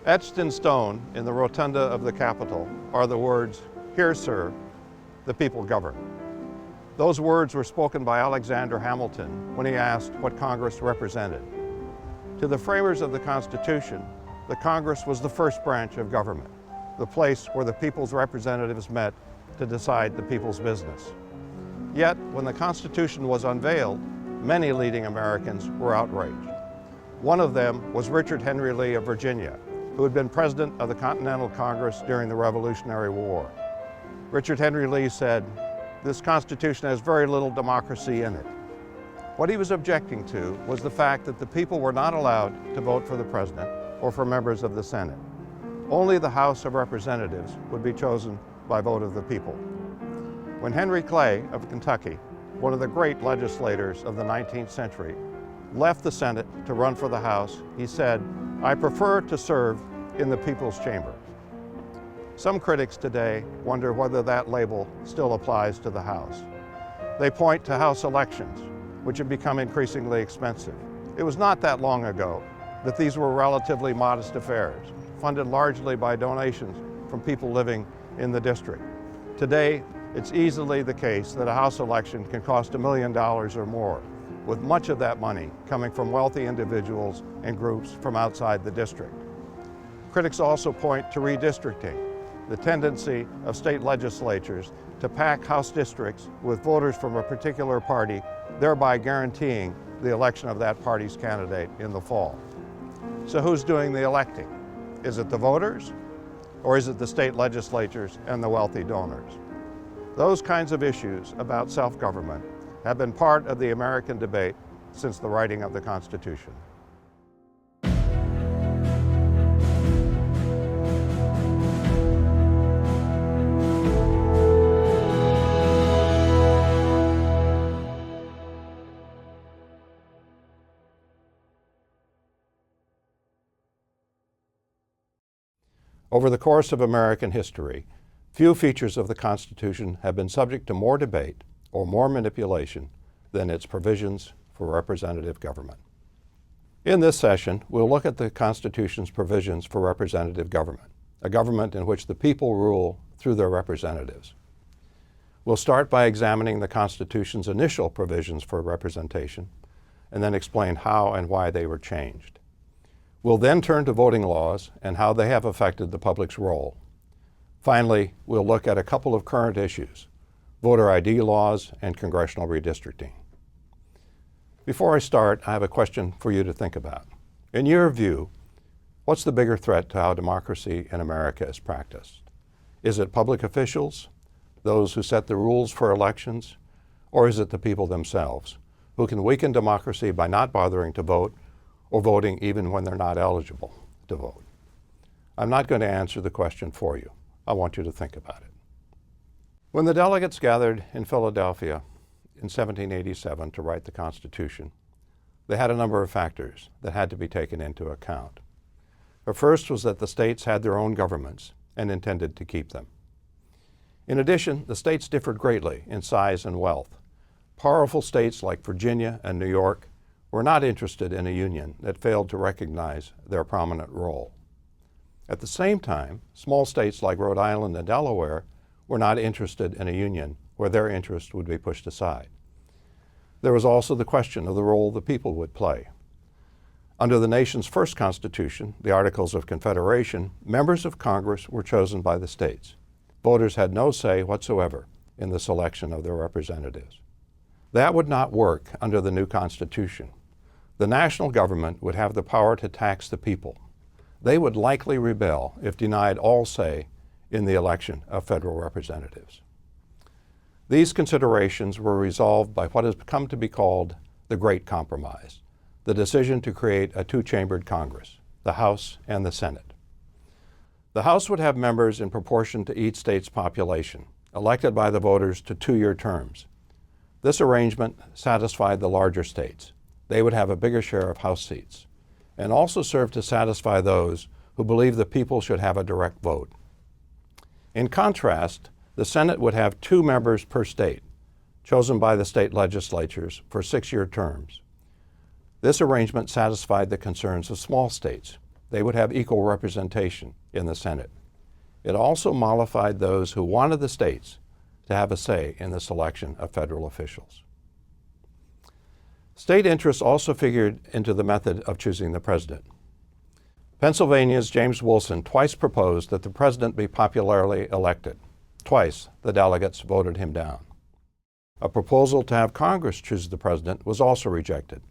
Etched in stone in the rotunda of the Capitol are the words, "Here, sir, the people govern." Those words were spoken by Alexander Hamilton when he asked what Congress represented. To the framers of the Constitution, the Congress was the first branch of government, the place where the people's representatives met to decide the people's business. Yet, when the Constitution was unveiled, many leading Americans were outraged. One of them was Richard Henry Lee of Virginia, who had been president of the Continental Congress during the Revolutionary War. Richard Henry Lee said, "This Constitution has very little democracy in it." What he was objecting to was the fact that the people were not allowed to vote for the president or for members of the Senate. Only the House of Representatives would be chosen by vote of the people. When Henry Clay of Kentucky, one of the great legislators of the 19th century, left the Senate to run for the House, he said, "I prefer to serve in the people's chamber." Some critics today wonder whether that label still applies to the House. They point to House elections, which have become increasingly expensive. It was not that long ago that these were relatively modest affairs, funded largely by donations from people living in the district. Today, it's easily the case that a House election can cost $1 million or more, with much of that money coming from wealthy individuals and groups from outside the district. Critics also point to redistricting, the tendency of state legislatures to pack House districts with voters from a particular party, thereby guaranteeing the election of that party's candidate in the fall. So who's doing the electing? Is it the voters, or is it the state legislatures and the wealthy donors? Those kinds of issues about self-government have been part of the American debate since the writing of the Constitution. Over the course of American history, few features of the Constitution have been subject to more debate or more manipulation than its provisions for representative government. In this session, we'll look at the Constitution's provisions for representative government, a government in which the people rule through their representatives. We'll start by examining the Constitution's initial provisions for representation and then explain how and why they were changed. We'll then turn to voting laws and how they have affected the public's role. Finally, we'll look at a couple of current issues, voter ID laws and congressional redistricting. Before I start, I have a question for you to think about. In your view, what's the bigger threat to how democracy in America is practiced? Is it public officials, those who set the rules for elections, or is it the people themselves, who can weaken democracy by not bothering to vote or voting even when they're not eligible to vote? I'm not going to answer the question for you. I want you to think about it. When the delegates gathered in Philadelphia in 1787 to write the Constitution, they had a number of factors that had to be taken into account. The first was that the states had their own governments and intended to keep them. In addition, the states differed greatly in size and wealth. Powerful states like Virginia and New York were not interested in a union that failed to recognize their prominent role. At the same time, small states like Rhode Island and Delaware were not interested in a union where their interest would be pushed aside. There was also the question of the role the people would play. Under the nation's first Constitution, the Articles of Confederation, members of Congress were chosen by the states. Voters had no say whatsoever in the selection of their representatives. That would not work under the new Constitution. The national government would have the power to tax the people. They would likely rebel if denied all say in the election of federal representatives. These considerations were resolved by what has come to be called the Great Compromise, the decision to create a two-chambered Congress, the House and the Senate. The House would have members in proportion to each state's population, elected by the voters to two-year terms. This arrangement satisfied the larger states. They would have a bigger share of House seats, and also served to satisfy those who believed the people should have a direct vote. In contrast, the Senate would have 2 members per state, chosen by the state legislatures for 6-year terms. This arrangement satisfied the concerns of small states, they would have equal representation in the Senate. It also mollified those who wanted the states to have a say in the selection of federal officials. State interests also figured into the method of choosing the president. Pennsylvania's James Wilson twice proposed that the president be popularly elected. Twice, the delegates voted him down. A proposal to have Congress choose the president was also rejected.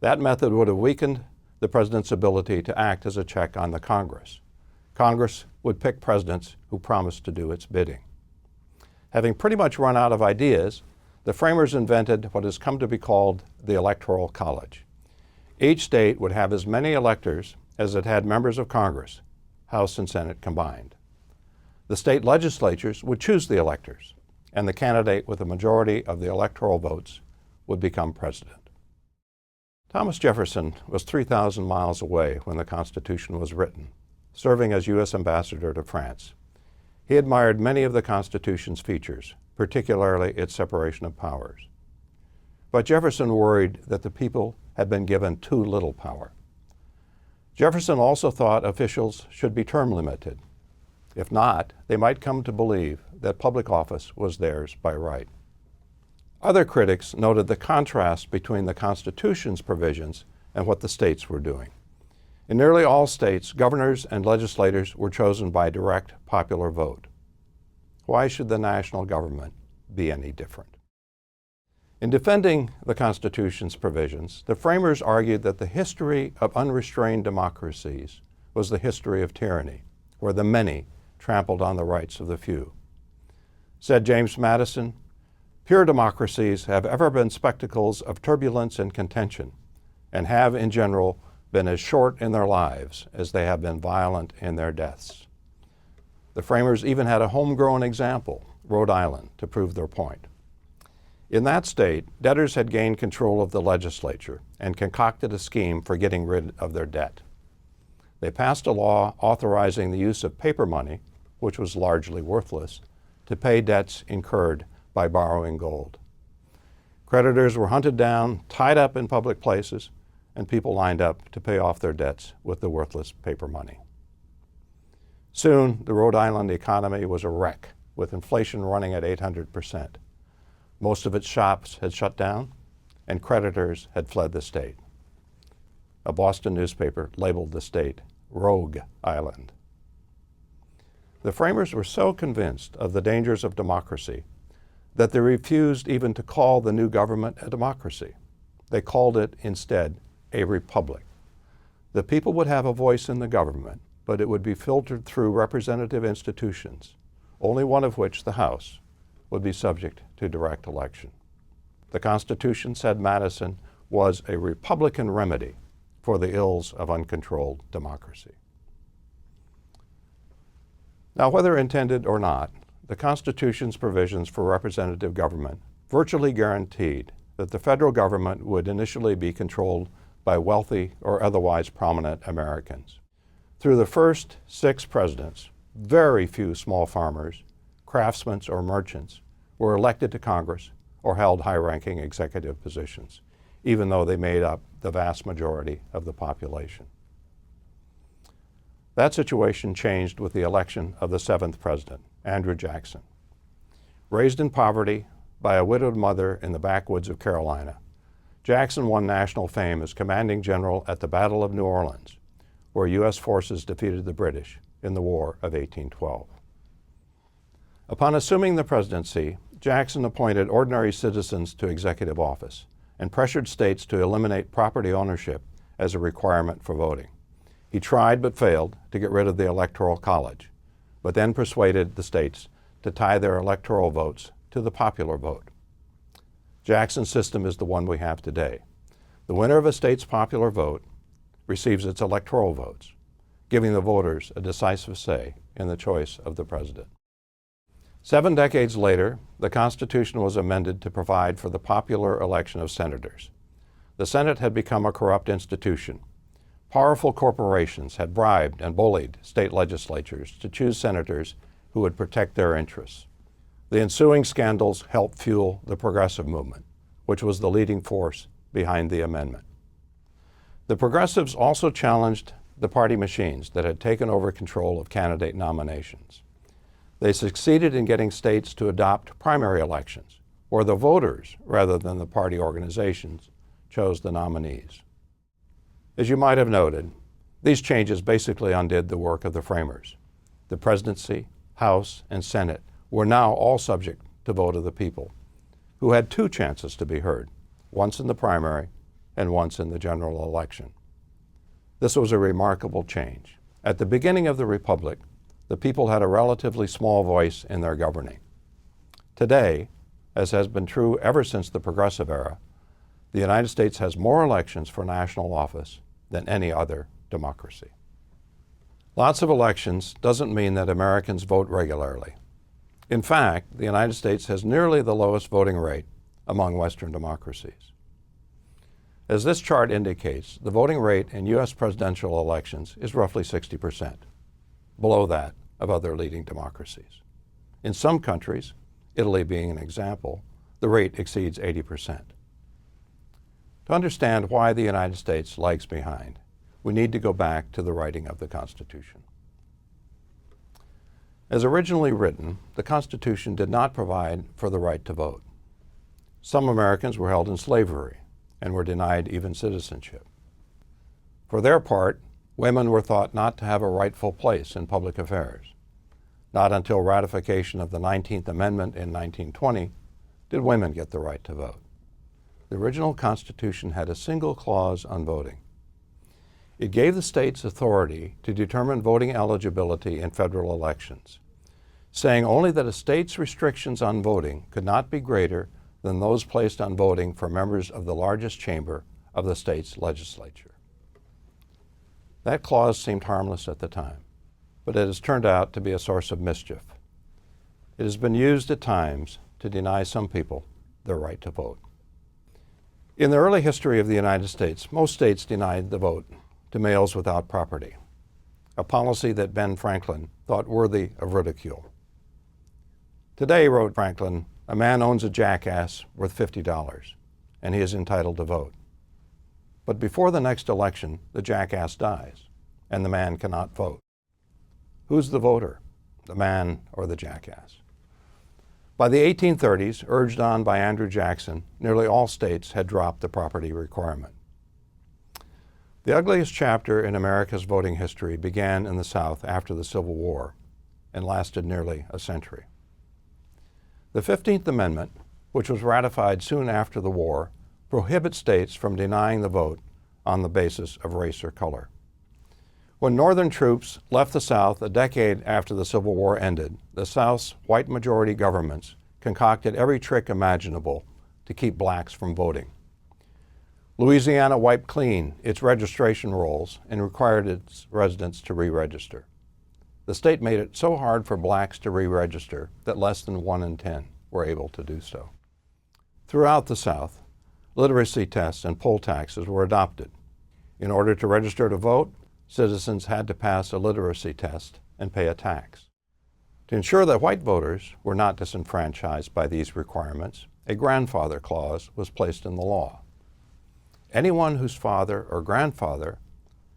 That method would have weakened the president's ability to act as a check on the Congress. Congress would pick presidents who promised to do its bidding. Having pretty much run out of ideas, the framers invented what has come to be called the Electoral College. Each state would have as many electors as it had members of Congress, House and Senate combined. The state legislatures would choose the electors, and the candidate with a majority of the electoral votes would become president. Thomas Jefferson was 3,000 miles away when the Constitution was written, serving as U.S. ambassador to France. He admired many of the Constitution's features, particularly its separation of powers. But Jefferson worried that the people had been given too little power. Jefferson also thought officials should be term limited. If not, they might come to believe that public office was theirs by right. Other critics noted the contrast between the Constitution's provisions and what the states were doing. In nearly all states, governors and legislators were chosen by direct popular vote. Why should the national government be any different? In defending the Constitution's provisions, the framers argued that the history of unrestrained democracies was the history of tyranny, where the many trampled on the rights of the few. Said James Madison, "Pure democracies have ever been spectacles of turbulence and contention, and have in general been as short in their lives as they have been violent in their deaths." The framers even had a homegrown example, Rhode Island, to prove their point. In that state, debtors had gained control of the legislature and concocted a scheme for getting rid of their debt. They passed a law authorizing the use of paper money, which was largely worthless, to pay debts incurred by borrowing gold. Creditors were hunted down, tied up in public places, and people lined up to pay off their debts with the worthless paper money. Soon, the Rhode Island economy was a wreck, with inflation running at 800%. Most of its shops had shut down, and creditors had fled the state. A Boston newspaper labeled the state Rogue Island. The framers were so convinced of the dangers of democracy that they refused even to call the new government a democracy. They called it instead a republic. The people would have a voice in the government, but it would be filtered through representative institutions, only one of which, the House, would be subject to direct election. The Constitution, said Madison, was a Republican remedy for the ills of uncontrolled democracy. Now, whether intended or not, the Constitution's provisions for representative government virtually guaranteed that the federal government would initially be controlled by wealthy or otherwise prominent Americans. Through the first 6 presidents, very few small farmers, craftsmen, or merchants were elected to Congress or held high-ranking executive positions, even though they made up the vast majority of the population. That situation changed with the election of the 7th president, Andrew Jackson. Raised in poverty by a widowed mother in the backwoods of Carolina, Jackson won national fame as commanding general at the Battle of New Orleans, where U.S. forces defeated the British in the War of 1812. Upon assuming the presidency, Jackson appointed ordinary citizens to executive office and pressured states to eliminate property ownership as a requirement for voting. He tried but failed to get rid of the Electoral College, but then persuaded the states to tie their electoral votes to the popular vote. Jackson's system is the one we have today. The winner of a state's popular vote receives its electoral votes, giving the voters a decisive say in the choice of the president. 7 decades later, the Constitution was amended to provide for the popular election of senators. The Senate had become a corrupt institution. Powerful corporations had bribed and bullied state legislatures to choose senators who would protect their interests. The ensuing scandals helped fuel the progressive movement, which was the leading force behind the amendment. The progressives also challenged the party machines that had taken over control of candidate nominations. They succeeded in getting states to adopt primary elections, where the voters, rather than the party organizations, chose the nominees. As you might have noted, these changes basically undid the work of the framers. The presidency, House, and Senate were now all subject to vote of the people, who had two chances to be heard, once in the primary and once in the general election. This was a remarkable change. At the beginning of the Republic, the people had a relatively small voice in their governing. Today, as has been true ever since the Progressive Era, the United States has more elections for national office than any other democracy. Lots of elections doesn't mean that Americans vote regularly. In fact, the United States has nearly the lowest voting rate among Western democracies. As this chart indicates, the voting rate in U.S. presidential elections is roughly 60%, below that of other leading democracies. In some countries, Italy being an example, the rate exceeds 80%. To understand why the United States lags behind, we need to go back to the writing of the Constitution. As originally written, the Constitution did not provide for the right to vote. Some Americans were held in slavery and were denied even citizenship. For their part, women were thought not to have a rightful place in public affairs. Not until ratification of the 19th Amendment in 1920 did women get the right to vote. The original Constitution had a single clause on voting. It gave the states authority to determine voting eligibility in federal elections, saying only that a state's restrictions on voting could not be greater than those placed on voting for members of the largest chamber of the state's legislature. That clause seemed harmless at the time, but it has turned out to be a source of mischief. It has been used at times to deny some people their right to vote. In the early history of the United States, most states denied the vote to males without property, a policy that Ben Franklin thought worthy of ridicule. Today, wrote Franklin, a man owns a jackass worth $50, and he is entitled to vote. But before the next election, the jackass dies, and the man cannot vote. Who's the voter, the man or the jackass? By the 1830s, urged on by Andrew Jackson, nearly all states had dropped the property requirement. The ugliest chapter in America's voting history began in the South after the Civil War and lasted nearly a century. The 15th Amendment, which was ratified soon after the war, prohibits states from denying the vote on the basis of race or color. When Northern troops left the South a decade after the Civil War ended, the South's white majority governments concocted every trick imaginable to keep blacks from voting. Louisiana wiped clean its registration rolls and required its residents to re-register. The state made it so hard for blacks to re-register that less than 1 in 10 were able to do so. Throughout the South, literacy tests and poll taxes were adopted. In order to register to vote, citizens had to pass a literacy test and pay a tax. To ensure that white voters were not disenfranchised by these requirements, a grandfather clause was placed in the law. Anyone whose father or grandfather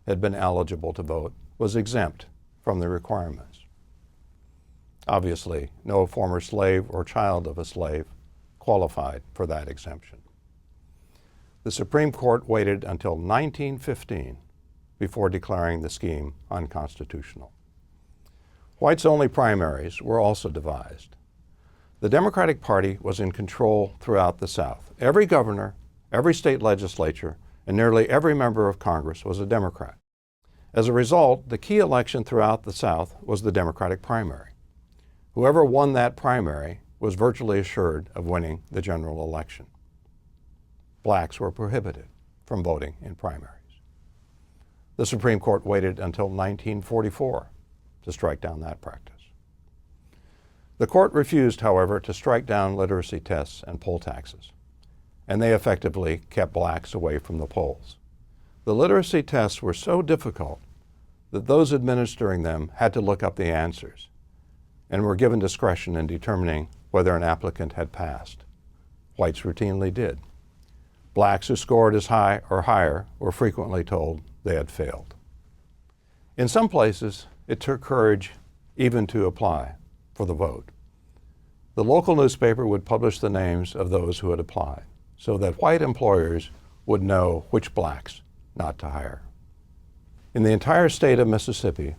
had been eligible to vote was exempt from the requirements. Obviously, no former slave or child of a slave qualified for that exemption. The Supreme Court waited until 1915 before declaring the scheme unconstitutional. Whites-only primaries were also devised. The Democratic Party was in control throughout the South. Every governor, every state legislature, and nearly every member of Congress was a Democrat. As a result, the key election throughout the South was the Democratic primary. Whoever won that primary was virtually assured of winning the general election. Blacks were prohibited from voting in primaries. The Supreme Court waited until 1944 to strike down that practice. The court refused, however, to strike down literacy tests and poll taxes, and they effectively kept blacks away from the polls. The literacy tests were so difficult that those administering them had to look up the answers and were given discretion in determining whether an applicant had passed. Whites routinely did. Blacks who scored as high or higher were frequently told they had failed. In some places, it took courage even to apply for the vote. The local newspaper would publish the names of those who had applied so that white employers would know which blacks not to hire. In the entire state of Mississippi,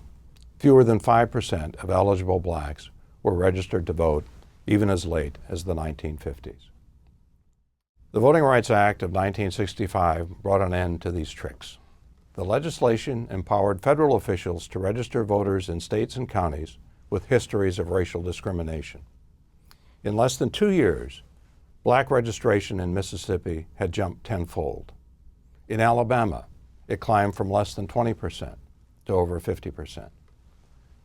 fewer than 5% of eligible blacks were registered to vote even as late as the 1950s. The Voting Rights Act of 1965 brought an end to these tricks. The legislation empowered federal officials to register voters in states and counties with histories of racial discrimination. In less than 2 years, black registration in Mississippi had jumped tenfold. In Alabama, it climbed from less than 20% to over 50%.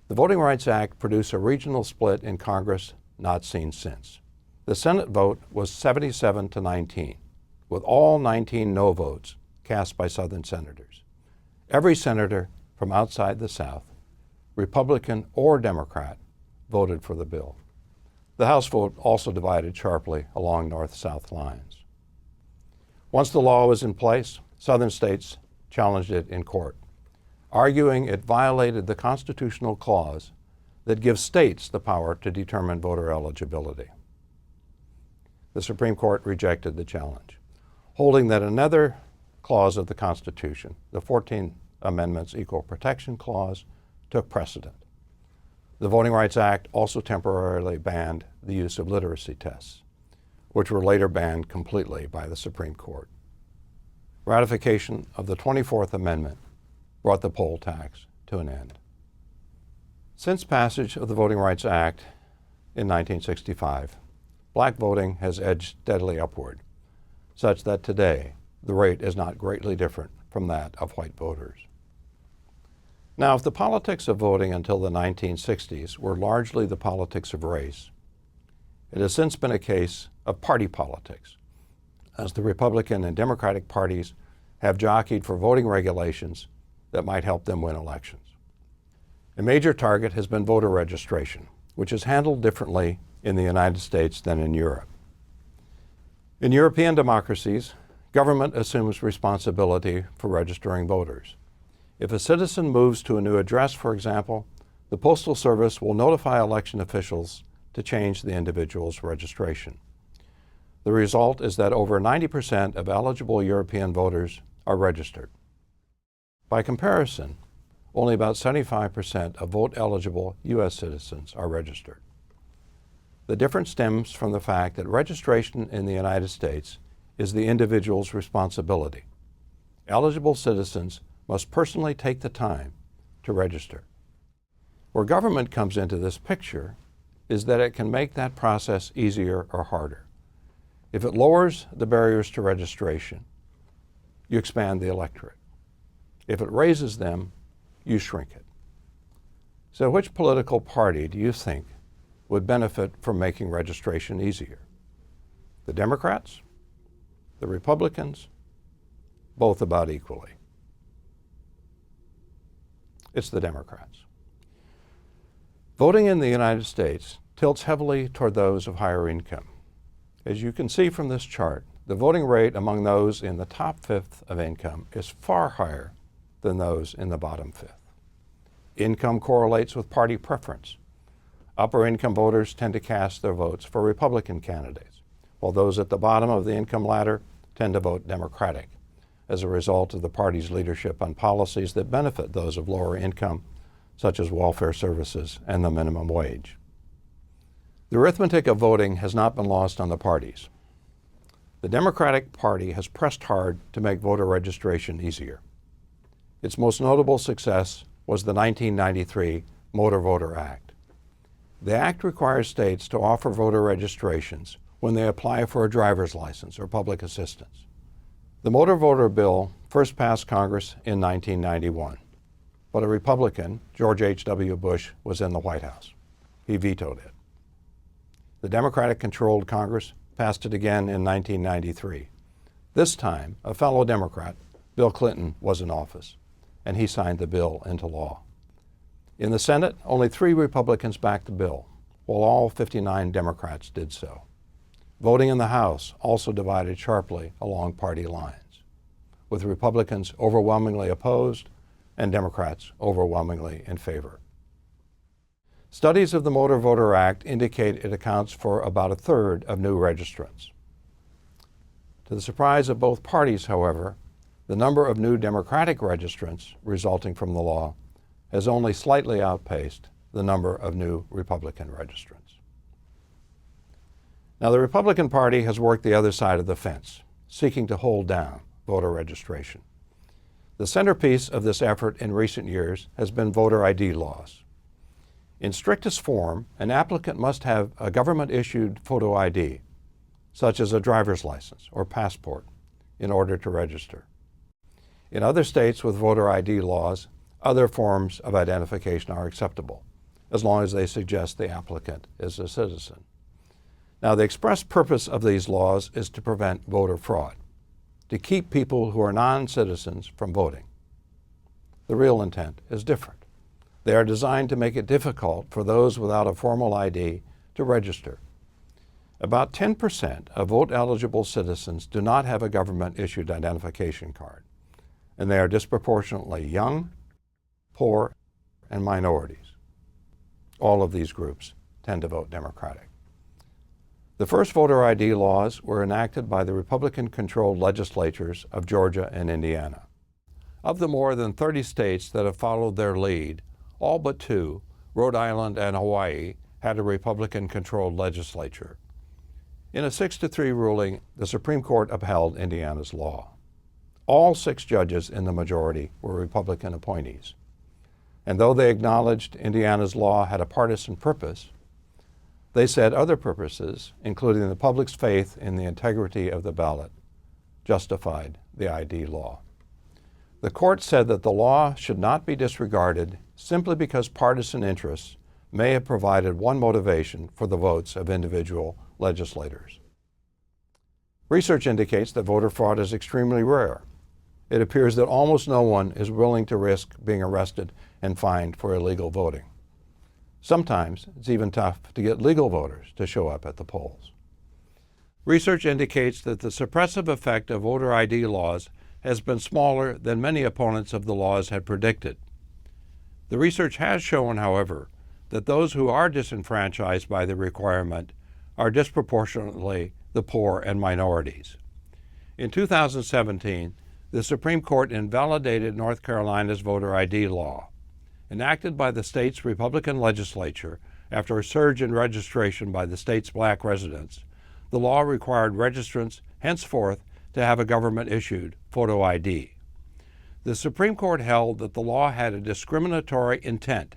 The Voting Rights Act produced a regional split in Congress not seen since. The Senate vote was 77 to 19, with all 19 no votes cast by Southern senators. Every senator from outside the South, Republican or Democrat, voted for the bill. The House vote also divided sharply along north-south lines. Once the law was in place, Southern states challenged it in court, arguing it violated the constitutional clause that gives states the power to determine voter eligibility. The Supreme Court rejected the challenge, holding that another clause of the Constitution, the 14th Amendment's Equal Protection Clause, took precedent. The Voting Rights Act also temporarily banned the use of literacy tests, which were later banned completely by the Supreme Court. Ratification of the 24th Amendment brought the poll tax to an end. Since passage of the Voting Rights Act in 1965, black voting has edged steadily upward, such that today the rate is not greatly different from that of white voters. Now, if the politics of voting until the 1960s were largely the politics of race, it has since been a case of party politics, as the Republican and Democratic parties have jockeyed for voting regulations that might help them win elections. A major target has been voter registration, which is handled differently in the United States than in Europe. In European democracies, government assumes responsibility for registering voters. If a citizen moves to a new address, for example, the Postal Service will notify election officials to change the individual's registration. The result is that over 90% of eligible European voters are registered. By comparison, only about 75% of vote-eligible U.S. citizens are registered. The difference stems from the fact that registration in the United States is the individual's responsibility. Eligible citizens must personally take the time to register. Where government comes into this picture is that it can make that process easier or harder. If it lowers the barriers to registration, you expand the electorate. If it raises them, you shrink it. So which political party do you think would benefit from making registration easier? The Democrats? The Republicans? Both about equally. It's the Democrats. Voting in the United States tilts heavily toward those of higher income. As you can see from this chart, the voting rate among those in the top fifth of income is far higher than those in the bottom fifth. Income correlates with party preference. Upper income voters tend to cast their votes for Republican candidates, while those at the bottom of the income ladder tend to vote Democratic as a result of the party's leadership on policies that benefit those of lower income, such as welfare services and the minimum wage. The arithmetic of voting has not been lost on the parties. The Democratic Party has pressed hard to make voter registration easier. Its most notable success was the 1993 Motor Voter Act. The act requires states to offer voter registrations when they apply for a driver's license or public assistance. The Motor Voter Bill first passed Congress in 1991, but a Republican, George H.W. Bush, was in the White House. He vetoed it. The Democratic-controlled Congress passed it again in 1993. This time, a fellow Democrat, Bill Clinton, was in office, and he signed the bill into law. In the Senate, only 3 Republicans backed the bill, while all 59 Democrats did so. Voting in the House also divided sharply along party lines, with Republicans overwhelmingly opposed and Democrats overwhelmingly in favor. Studies of the Motor Voter Act indicate it accounts for about a third of new registrants. To the surprise of both parties, however, the number of new Democratic registrants resulting from the law has only slightly outpaced the number of new Republican registrants. Now, the Republican Party has worked the other side of the fence, seeking to hold down voter registration. The centerpiece of this effort in recent years has been voter ID laws. In strictest form, an applicant must have a government-issued photo ID, such as a driver's license or passport, in order to register. In other states with voter ID laws, other forms of identification are acceptable, as long as they suggest the applicant is a citizen. Now, the express purpose of these laws is to prevent voter fraud, to keep people who are non-citizens from voting. The real intent is different. They are designed to make it difficult for those without a formal ID to register. About 10% of vote-eligible citizens do not have a government-issued identification card, and they are disproportionately young, poor, and minorities. All of these groups tend to vote Democratic. The first voter ID laws were enacted by the Republican-controlled legislatures of Georgia and Indiana. Of the more than 30 states that have followed their lead, all but two, Rhode Island and Hawaii, had a Republican-controlled legislature. In a 6-3 ruling, the Supreme Court upheld Indiana's law. All 6 judges in the majority were Republican appointees. And though they acknowledged Indiana's law had a partisan purpose, they said other purposes, including the public's faith in the integrity of the ballot, justified the ID law. The court said that the law should not be disregarded simply because partisan interests may have provided one motivation for the votes of individual legislators. Research indicates that voter fraud is extremely rare. It appears that almost no one is willing to risk being arrested and fined for illegal voting. Sometimes it's even tough to get legal voters to show up at the polls. Research indicates that the suppressive effect of voter ID laws has been smaller than many opponents of the laws had predicted. The research has shown, however, that those who are disenfranchised by the requirement are disproportionately the poor and minorities. In 2017, the Supreme Court invalidated North Carolina's voter ID law. Enacted by the state's Republican legislature after a surge in registration by the state's black residents, the law required registrants henceforth to have a government-issued photo ID. The Supreme Court held that the law had a discriminatory intent,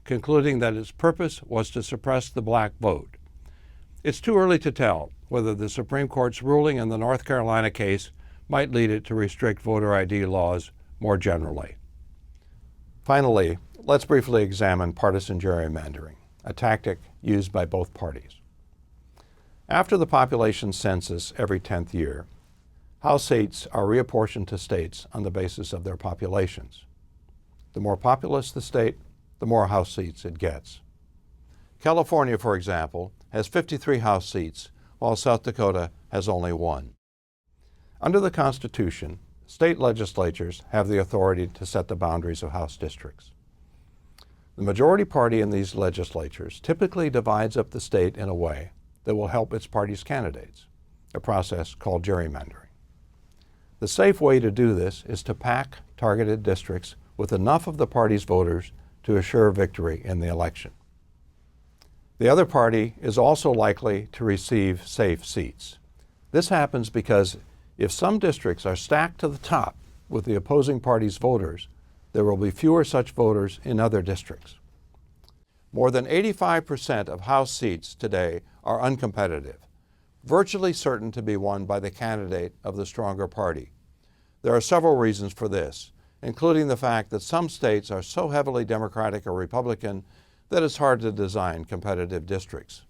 concluding that its purpose was to suppress the black vote. It's too early to tell whether the Supreme Court's ruling in the North Carolina case might lead it to restrict voter ID laws more generally. Finally, let's briefly examine partisan gerrymandering, a tactic used by both parties. After the population census every 10th year, House seats are reapportioned to states on the basis of their populations. The more populous the state, the more House seats it gets. California, for example, has 53 House seats, while South Dakota has only 1. Under the Constitution, state legislatures have the authority to set the boundaries of House districts. The majority party in these legislatures typically divides up the state in a way that will help its party's candidates, a process called gerrymandering. The safe way to do this is to pack targeted districts with enough of the party's voters to assure victory in the election. The other party is also likely to receive safe seats. This happens because if some districts are stacked to the top with the opposing party's voters, there will be fewer such voters in other districts. More than 85% of House seats today are uncompetitive, virtually certain to be won by the candidate of the stronger party. There are several reasons for this, including the fact that some states are so heavily Democratic or Republican that it's hard to design competitive districts.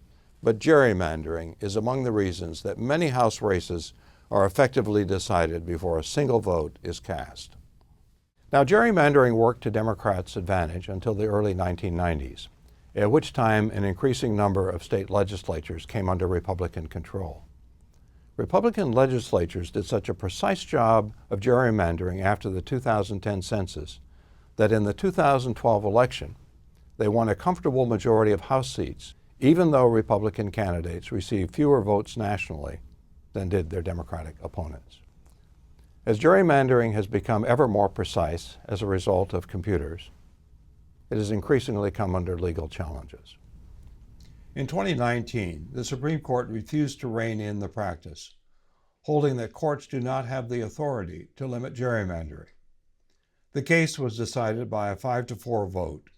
But gerrymandering is among the reasons that many House races are effectively decided before a single vote is cast. Now, gerrymandering worked to Democrats' advantage until the early 1990s, at which time an increasing number of state legislatures came under Republican control. Republican legislatures did such a precise job of gerrymandering after the 2010 census that in the 2012 election, they won a comfortable majority of House seats, even though Republican candidates received fewer votes nationally than did their Democratic opponents. As gerrymandering has become ever more precise as a result of computers, it has increasingly come under legal challenges. In 2019, the Supreme Court refused to rein in the practice, holding that courts do not have the authority to limit gerrymandering. The case was decided by a 5-4 vote,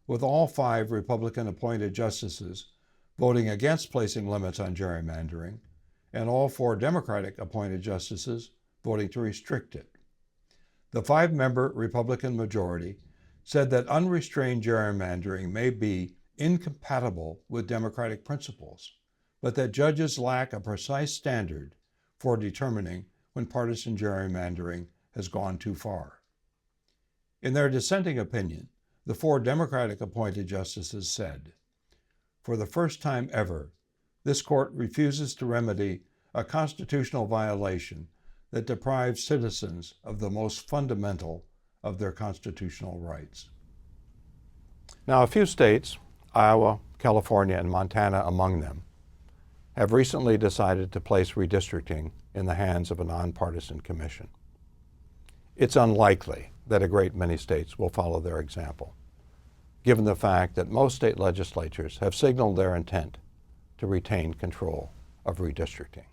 with all 5 Republican-appointed justices voting against placing limits on gerrymandering, and all 4 Democratic-appointed justices voting to restrict it. The 5-member Republican majority said that unrestrained gerrymandering may be incompatible with democratic principles, but that judges lack a precise standard for determining when partisan gerrymandering has gone too far. In their dissenting opinion, the 4 Democratic-appointed justices said, "For the first time ever, this court refuses to remedy a constitutional violation that deprives citizens of the most fundamental of their constitutional rights." Now, a few states, Iowa, California, and Montana among them, have recently decided to place redistricting in the hands of a nonpartisan commission. It's unlikely that a great many states will follow their example, given the fact that most state legislatures have signaled their intent to retain control of redistricting.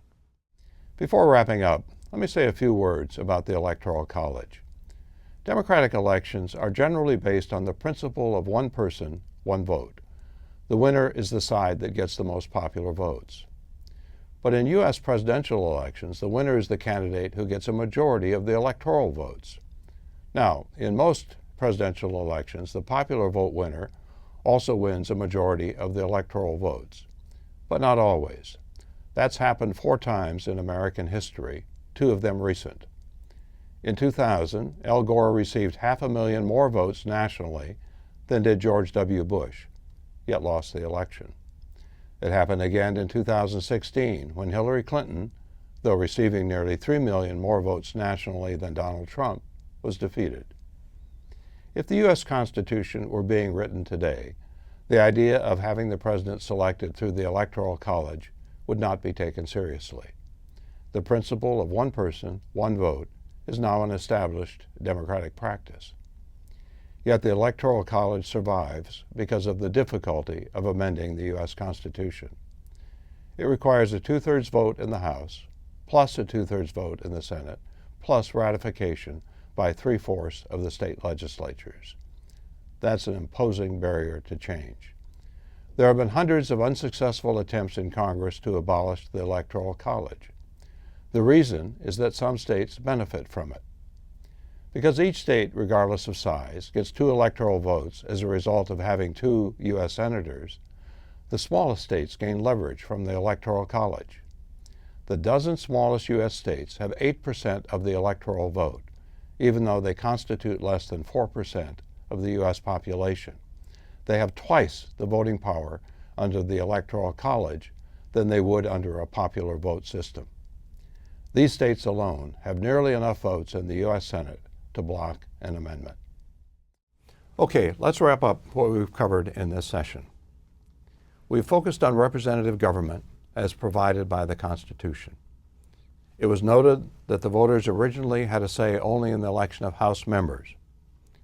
Before wrapping up, let me say a few words about the Electoral College. Democratic elections are generally based on the principle of one person, one vote. The winner is the side that gets the most popular votes. But in U.S. presidential elections, the winner is the candidate who gets a majority of the electoral votes. Now, in most presidential elections, the popular vote winner also wins a majority of the electoral votes, but not always. That's happened 4 times in American history, 2 of them recent. In 2000, Al Gore received 500,000 more votes nationally than did George W. Bush, yet lost the election. It happened again in 2016, when Hillary Clinton, though receiving nearly 3 million more votes nationally than Donald Trump, was defeated. If the U.S. Constitution were being written today, the idea of having the president selected through the Electoral College would not be taken seriously. The principle of one person, one vote is now an established democratic practice. Yet the Electoral College survives because of the difficulty of amending the U.S. Constitution. It requires a 2/3 vote in the House, plus a 2/3 vote in the Senate, plus ratification by 3/4 of the state legislatures. That's an imposing barrier to change. There have been hundreds of unsuccessful attempts in Congress to abolish the Electoral College. The reason is that some states benefit from it. Because each state, regardless of size, gets 2 electoral votes as a result of having 2 U.S. senators, the smallest states gain leverage from the Electoral College. The dozen smallest U.S. states have 8% of the electoral vote, even though they constitute less than 4% of the U.S. population. They have twice the voting power under the Electoral College than they would under a popular vote system. These states alone have nearly enough votes in the U.S. Senate to block an amendment. Okay, let's wrap up what we've covered in this session. We've focused on representative government as provided by the Constitution. It was noted that the voters originally had a say only in the election of House members,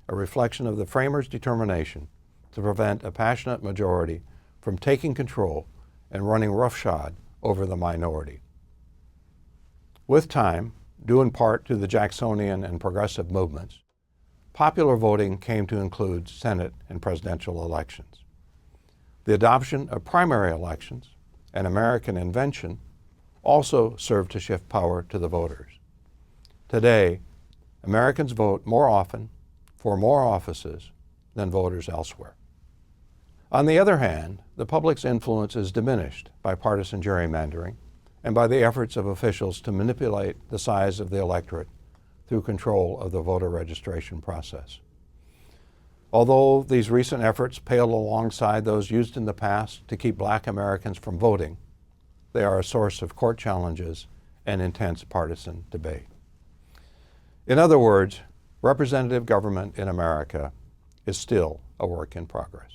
a reflection of the framers' determination to prevent a passionate majority from taking control and running roughshod over the minority. With time, due in part to the Jacksonian and progressive movements, popular voting came to include Senate and presidential elections. The adoption of primary elections, an American invention, also served to shift power to the voters. Today, Americans vote more often for more offices than voters elsewhere. On the other hand, the public's influence is diminished by partisan gerrymandering and by the efforts of officials to manipulate the size of the electorate through control of the voter registration process. Although these recent efforts pale alongside those used in the past to keep Black Americans from voting, they are a source of court challenges and intense partisan debate. In other words, representative government in America is still a work in progress.